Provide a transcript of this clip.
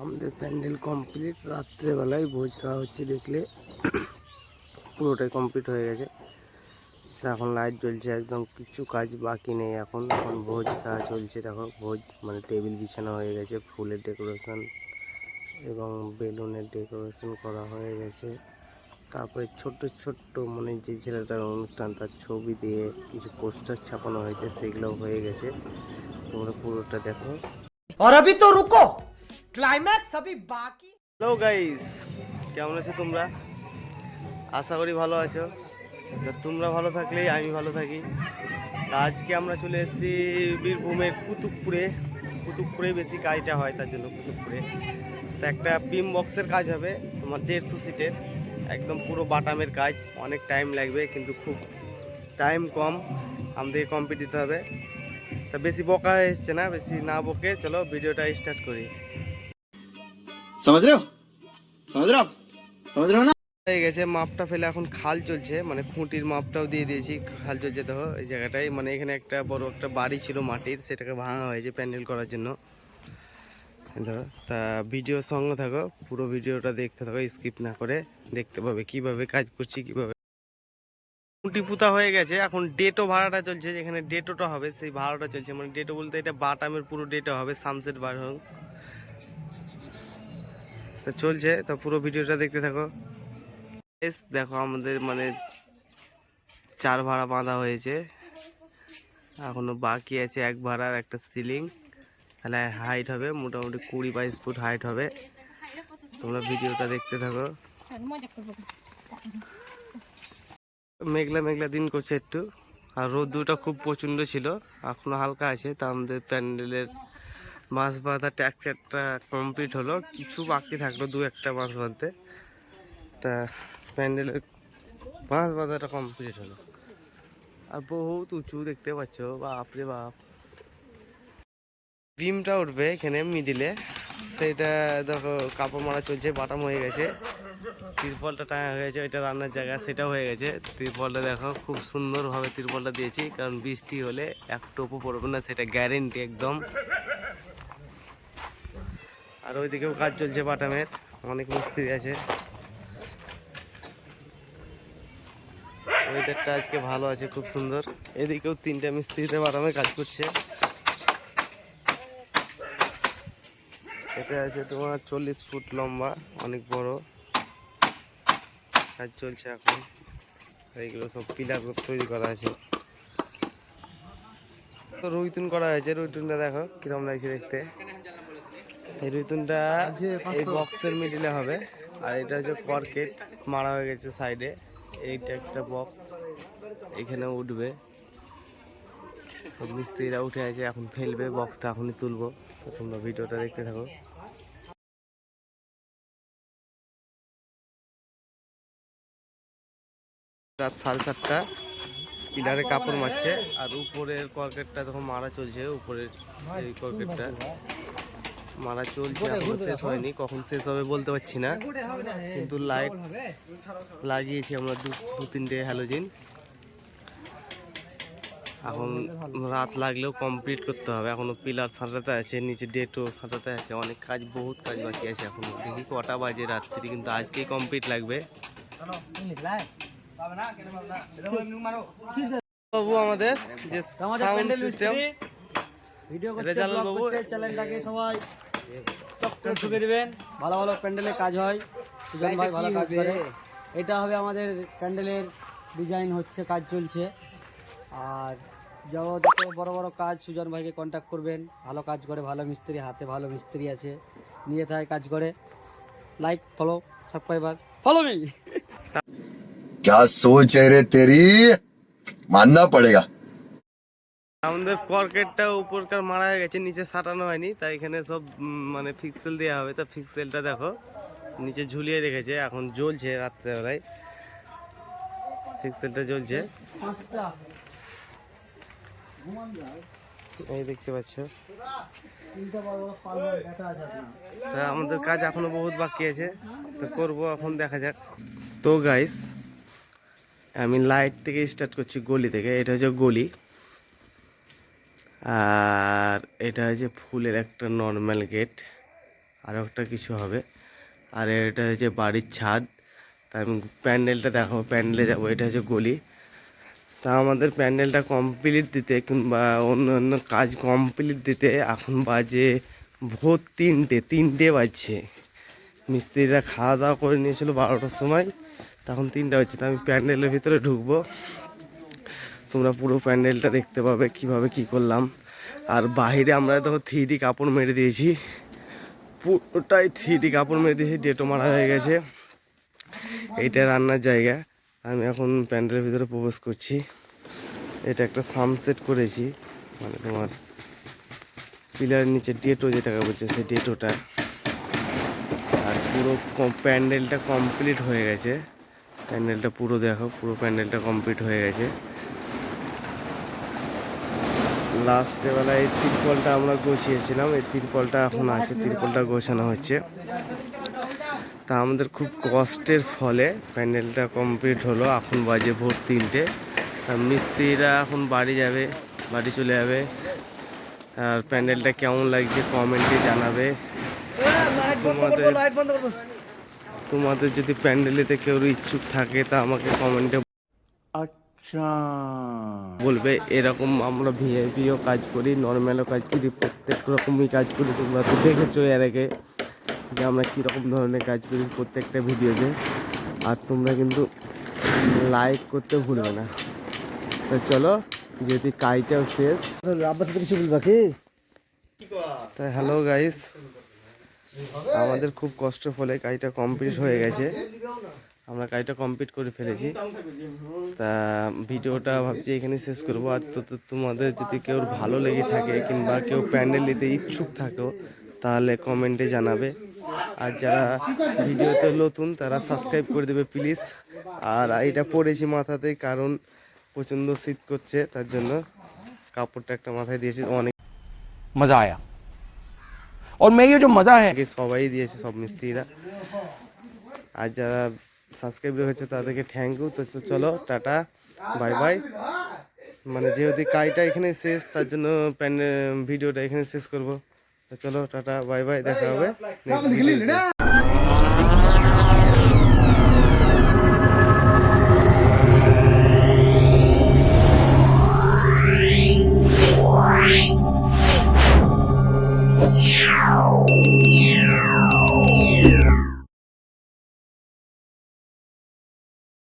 আমাদের প্যান্ডেল কমপ্লিট। রাত্রেবেলায় ভোজ খাওয়া হচ্ছে, দেখলে পুরোটাই কমপ্লিট হয়ে গেছে। তো এখন লাইট জ্বলছে, একদম কিছু কাজ বাকি নেই। এখন ভোজ খাওয়া চলছে। দেখো ভোজ মানে টেবিল বিছানো হয়ে গেছে, ফুলের ডেকোরেশন এবং বেলুনের ডেকোরেশন করা হয়ে গেছে। তারপরে ছোট্ট ছোট্ট মানে যে ছেলেটার অনুষ্ঠান তার ছবি দিয়ে কিছু পোস্টার ছাপানো হয়েছে, সেগুলো হয়ে গেছে। তোমরা পুরোটা দেখো। और अभी तो रुको, क्लाइमैक्स अभी बाकी। হ্যালো গাইস, কেমন আছো তোমরা? আশা করি ভালো আছো। তো তোমরা ভালো থাকলেই আমি ভালো থাকি। তা আজকে আমরা চলে এসেছি বীরভূমের কুতুবপুরে বেশি কাজটা হয়, তার জন্য কুতুবপুরে। তো একটা বিম বক্সের কাজ হবে, তোমার 150 সিটের, একদম পুরো বাটামের কাজ। অনেক টাইম লাগবে, কিন্তু খুব টাইম কম, আমাদেরকে কমপ্লিট দিতে হবে। তা বেশি বকা এসছে না, বেশি না বকে চলো ভিডিওটা স্টার্ট করি। समझ रहे हो समझ रहे हो आप समझ रहे हो ना। হয়ে গেছে, মাপটা ফেলে এখন খাল চলছে, মানে খুঁটির মাপটাও দিয়ে দিয়েছি। খাল চলছে দেখো এই জায়গাটায়। মানে এখানে একটা বড় একটা বাড়ি ছিল মাটির, সেটাকে ভাঙা হয়েছে প্যান্ডেল করার জন্য। ধরো তা ভিডিওর সঙ্গে থাকো, পুরো ভিডিওটা দেখতে থাকো, স্কিপ না করে দেখতে পাবে কিভাবে কাজ করছি, কিভাবে। খুঁটি পুঁতা হয়ে গেছে, এখন ডেটো ভাড়াটা চলছে। যেখানে ডেটোটা হবে সেই ভাড়াটা চলছে। মানে ডেটো বলতে এটা বাটামের পুরো ডেটো হবে, সানসেট বার হোক। তা চলছে, তো পুরো ভিডিওটা দেখতে থাকো। দেখো আমাদের মানে 4 ভাড়া বাঁধা হয়েছে, এখনো বাকি আছে 1 ভাড়ার একটা সিলিং। তাহলে হাইট হবে মোটামুটি 20-22 ফুট হাইট হবে। তোমরা ভিডিওটা দেখতে থাকো। মেঘলা মেঘলা দিন করছে একটু, আর রোদ্দুরটা খুব প্রচণ্ড ছিল, এখনো হালকা আছে। তা আমাদের প্যান্ডেলের মাছ বাঁধা ট্যাকচারটা কমপ্লিট হলো, কিছু বাকি থাকলো 2-1টা মাছ বাঁধতে। তা প্যান্ডেলের মাছ বাঁধাটা কমপ্লিট হলো। আর বহুত উঁচু, দেখতে পাচ্ছ, বাপরে বাপ। বিমটা উঠবে এখানে মিডিলে, সেইটা দেখো কাপড় মারা চলছে, বাটাম হয়ে গেছে। তিরপলটা টাঙা হয়ে গেছে, ওইটা রান্নার জায়গা, সেটা হয়ে গেছে। তিরপলটা দেখো খুব সুন্দরভাবে তিরপলটা দিয়েছি, কারণ বৃষ্টি হলে এক টোপও পড়বে না, সেটা গ্যারেন্টি একদম। আর ওইদিকেও কাজ চলছে বাটামের, অনেক মিস্ত্রি আছে। ওয়েদারটা আজকে ভালো আছে, খুব সুন্দর। এদিকেও 3টা মিস্ত্রিতে বাটামে কাজ করছে। এটা আছে তোমার 40 ফুট লম্বা, অনেক বড়। কাজ চলছে এখন, এইগুলো সব পিলার তৈরি করা আছে। তো রুইতুন করা হয়েছে, রুইতুনটা দেখো কিরকম লাগছে দেখতে। এই রুইতুনটা এই বক্সের মিডিলে হবে, আর এটা হচ্ছে কর্কেট মারা হয়ে গেছে সাইডে। এইটা একটা বক্স, এখানে উঠবে। মিস্ত্রিরা উঠে আছে, এখন ফেলবে বক্সটা, এখনই তুলবো। তোমরা ভিডিওটা দেখতে থাকো। রাত 7:30, পিলারে কাপড় মারছে। আর উপরের কর্কেটটা তখন মারা চলছে, উপরের এই কর্কেটটা মারা চলছে, এখনো শেষ হয়নি। কখন শেষ হবে বলতে পারছি না, কিন্তু লাইট লাগিয়েছি আমরা 2-3টে হ্যালোজিন। এখন রাত লাগলেও কমপ্লিট করতে হবে, এখনো পিলার সাঁটাতে আছে, নিচে ডেটও সাঁটাতে আছে, অনেক কাজ, বহুত কাজ বাকি আছে এখনো। দেখি কটা বাজে রাত্রি, কিন্তু আজকেই কমপ্লিট লাগবে। বাবু আমাদের যে সাউন্ড সিস্টেম, ভিডিও রেজাল বাবু, চ্যানেলটাকে সবাই সাবস্ক্রাইব করে দিবেন। ভালো ভালো প্যান্ডেলে কাজ হয়, সুজন ভাই ভালো কাজ করে। এটা হবে আমাদের প্যান্ডেলের ডিজাইন হচ্ছে, কাজ চলছে। আর যত বড় বড় কাজ সুজন ভাইকে কন্ট্যাক্ট করবেন, ভালো কাজ করে, ভালো মিস্ত্রি, হাতে ভালো মিস্ত্রি আছে, নিয়ে থাকে কাজ করে। Like, follow, subscriber, follow me. क्या सोच है रे तेरी, मानना पड़ेगा। আমাদের কর্কেটটা উপরকার মারা হয়ে গেছে, নিচে সাটানো হয়নি, তাই এখানে সব মানে ফিক্সেল দেওয়া হবে। তা ফিক্সেলটা দেখো নিচে ঝুলিয়ে রেখেছে, এখন জ্বলছে রাত্রেবেলায়, ফিক্সেলটা জ্বলছে, এই দেখতে পাচ্ছ। তা আমাদের কাজ এখনো বহুত বাকি আছে, তো করবো, এখন দেখা যাক। তো গাইস, আমি লাইট থেকে স্টার্ট করছি, গলি থেকে। এটা হচ্ছে গলি, আর এটা হচ্ছে ফুলের একটা নর্মাল গেট। আরও একটা কিছু হবে। আর এটা হচ্ছে বাড়ির ছাদ। তাই আমি প্যান্ডেলটা দেখাবো, প্যান্ডেলে যাবো। এটা হচ্ছে গলি। তা আমাদের প্যান্ডেলটা কমপ্লিট দিতে কিংবা অন্য কাজ কমপ্লিট দিতে এখন বাজে ভোর 3টে বাজছে। মিস্ত্রিরা খাওয়া দাওয়া করে নিয়েছিল 12টার সময়, তখন 3টা বাজছে। তা আমি প্যান্ডেলের ভিতরে ঢুকবো, তোমরা পুরো প্যান্ডেলটা দেখতে পাবে কিভাবে কি করলাম। আর বাইরে আমরা দেখো 3D কাপড় মেরে দিয়েছি, পুরোটাই 3D কাপড় মেরে দিয়েছি, ডেটো মারা হয়ে গেছে। এইটা রান্নার জায়গা। আমি এখন প্যান্ডেলের ভিতরে প্রবেশ করছি। এটা একটা সানসেট করেছি, মানে তোমার পিলারের নিচে ডেটো যেটাকে বলছে সেই ডেটোটা। আর পুরো প্যান্ডেলটা কমপ্লিট হয়ে গেছে। প্যান্ডেলটা পুরো দেখো, পুরো প্যান্ডেলটা কমপ্লিট হয়ে গেছে। লাস্টে বেলায় এই তিরপলটা আমরা গোছিয়েছিলাম, এই তিরপলটা এখন আছে, তিরপলটা গোছানো হচ্ছে। তা আমাদের খুব কষ্টের ফলে প্যান্ডেলটা কমপ্লিট হলো। এখন বাজে ভোর 3টে। মিস্ত্রিরা এখন বাড়ি যাবে, বাড়ি চলে যাবে। আর প্যান্ডেলটা কেমন লাগছে কমেন্টে জানাবে। তোমাদের যদি প্যান্ডেলেতে কেউ ইচ্ছুক থাকে তা আমাকে কমেন্টে বলবে। এরকম আমরা ভিআইপিও কাজ করি, নর্মালও কাজ করি, প্রত্যেক রকমই কাজ করি। তোমরা তো দেখেছো এর আগে যে আমরা কীরকম ধরনের কাজ করি প্রত্যেকটা ভিডিওতে। আর তোমরা কিন্তু লাইক করতে ভুলবে না। তো চলো, যদি কাজটাও শেষ। আব্বার সাথে কিছু বলবা কি? তাই হ্যালো গাইস, আমাদের খুব কষ্টের ফলে কাজটা কমপ্লিট হয়ে গেছে। আমরা কাজটা কমপ্লিট করে ফেলেছি। তা ভিডিওটা ভাবছি এখানে শেষ করবো। আর তোমাদের যদি কেউ ভালো লেগে থাকে কিংবা কেউ প্যান্ডেল নিতে ইচ্ছুক থাকো তাহলে কমেন্টে জানাবে। আর যারা ভিডিওতে নতুন তারা সাবস্ক্রাইব করে দেবে প্লিজ। আর এটা পরেছি মাথাতে, কারণ প্রচণ্ড শীত করছে, তার জন্য কাপড়টা একটা মাথায় দিয়েছি। অনেক मजा आया और मैं ये जो मजा है সবাই দিয়েছে, সব মিস্ত্রিরা। আর যারা সাবস্ক্রাইব হয়েছে তাদেরকে থ্যাংক ইউ। তো চলো টাটা, বাই বাই। মানে যেহেতু কাজটা এখানে শেষ, তার জন্য ভিডিওটা এখানে শেষ করবো। তো চলো টাটা, বাই বাই, দেখা হবে নেক্সট ভিডিওতে।